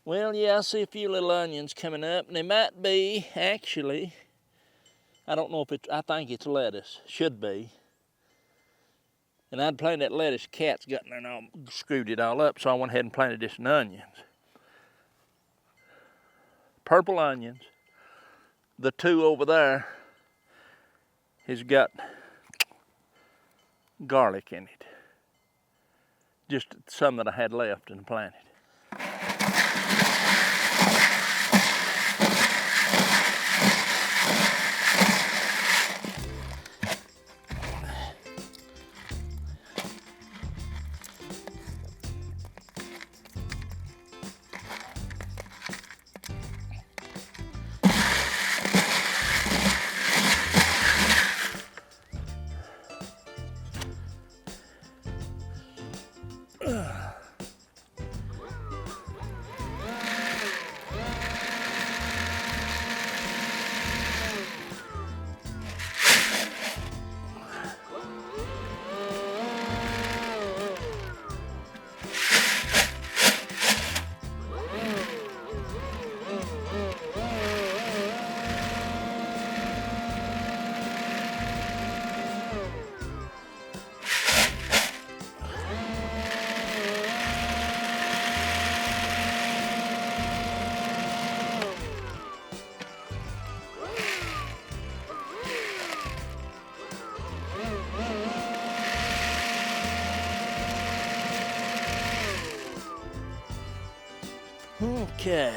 Well, yeah, I see a few little onions coming up, and they might be, actually, I don't know if it's, I think it's lettuce, should be. And I'd planted that lettuce, cat's got in there and all screwed it all up, so I went ahead and planted this in onions. Purple onions. The two over there has got garlic in it. Just some that I had left and planted. Okay.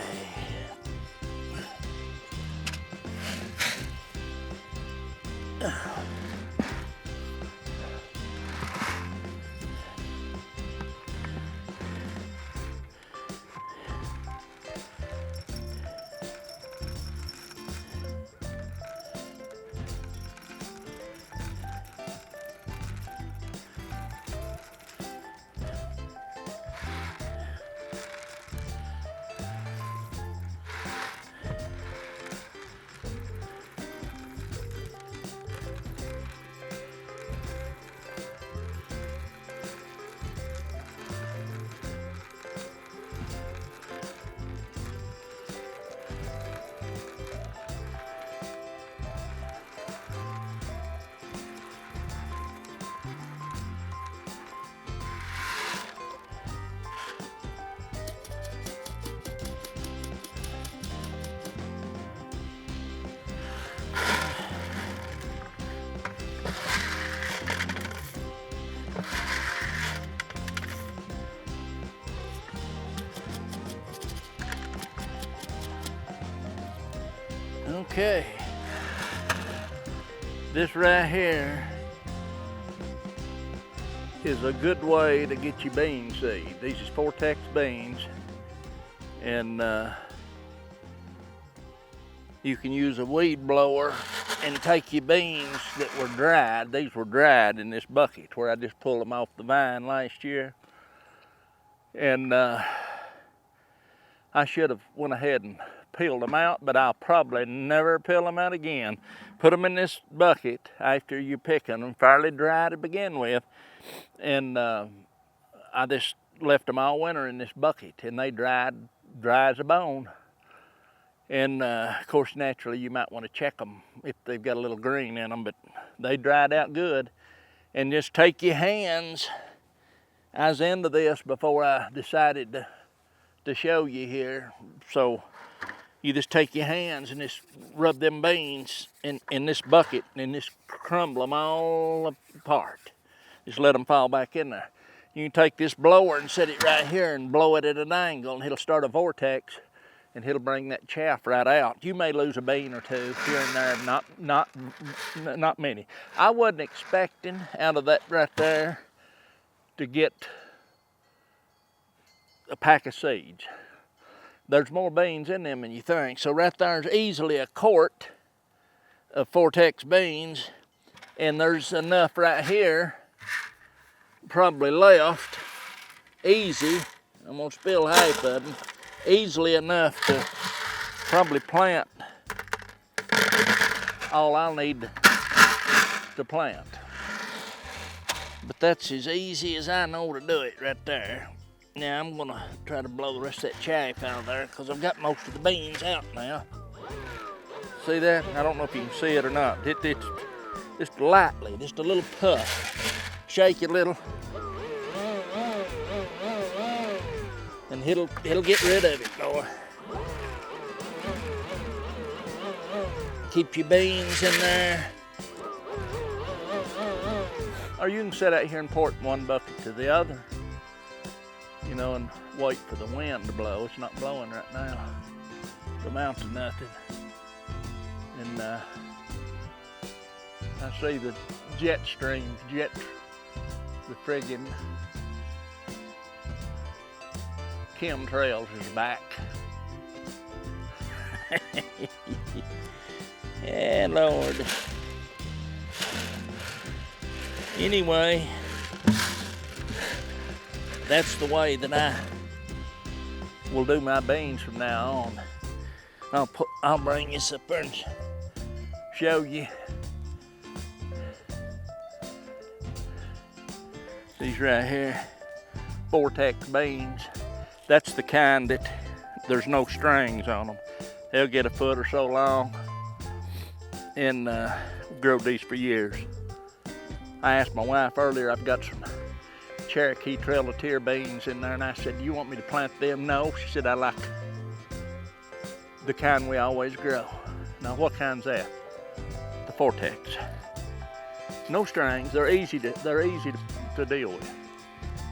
Okay, this right here is a good way to get your bean seed. These is Fortex beans, and you can use a weed blower and take your beans that were dried. These were dried in this bucket where I just pulled them off the vine last year, and I should have went ahead and peeled them out, but I'll probably never peel them out again. Put them in this bucket after you pick them, fairly dry to begin with, and I just left them all winter in this bucket, and they dried dry as a bone. And of course, naturally, you might want to check them if they've got a little green in them, but they dried out good. And just take your hands. I was into this before I decided to show you here, so you just take your hands and just rub them beans in this bucket and just crumble them all apart. Just let them fall back in there. You can take this blower and set it right here and blow it at an angle, and it'll start a vortex, and it'll bring that chaff right out. You may lose a bean or two here and there, not many. I wasn't expecting out of that right there to get a pack of seeds. There's more beans in them than you think. So right there's easily a quart of Fortex beans, and there's enough right here, probably left, easy. I'm gonna spill half of them. Easily enough to probably plant all I'll need to plant. But that's as easy as I know to do it right there. Now I'm gonna try to blow the rest of that chaff out of there because I've got most of the beans out now. See that? I don't know if you can see it or not. It's just lightly, just a little puff. Shake it a little. And it'll get rid of it, boy. Keep your beans in there. Or you can sit out here and pour it from one bucket to the other, you know, and wait for the wind to blow. It's not blowing right now. The amount of nothing. And I see the jet stream, the friggin' chemtrails is back. Yeah, Lord. Anyway, that's the way that I will do my beans from now on. I'll bring this up there and show you. These right here, Fortex beans. That's the kind that there's no strings on them. They'll get a foot or so long and grow these for years. I asked my wife earlier, I've got some Cherokee Trail of Tear beans in there, and I said, you want me to plant them? No, she said, I like the kind we always grow. Now, what kind's that? The Fortex. No strings, they're easy to deal with.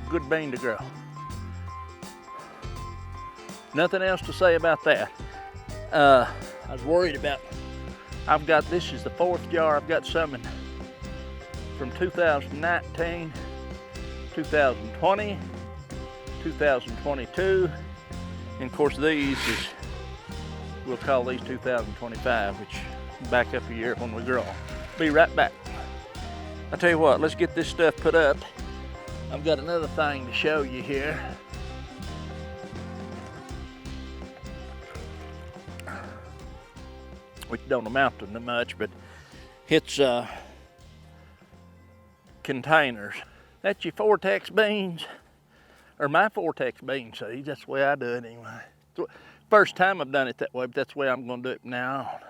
Good bean to grow. Nothing else to say about that. I was worried about, this is the fourth jar. I've got some from 2019, 2020, 2022, and of course these we'll call these 2025, which back up a year when we grow them. Be right back. I tell you what, let's get this stuff put up. I've got another thing to show you here. Which don't amount to much, but it's containers. That's your Fortex beans, or my Fortex bean seeds. That's the way I do it anyway. First time I've done it that way, but that's the way I'm gonna do it from now on.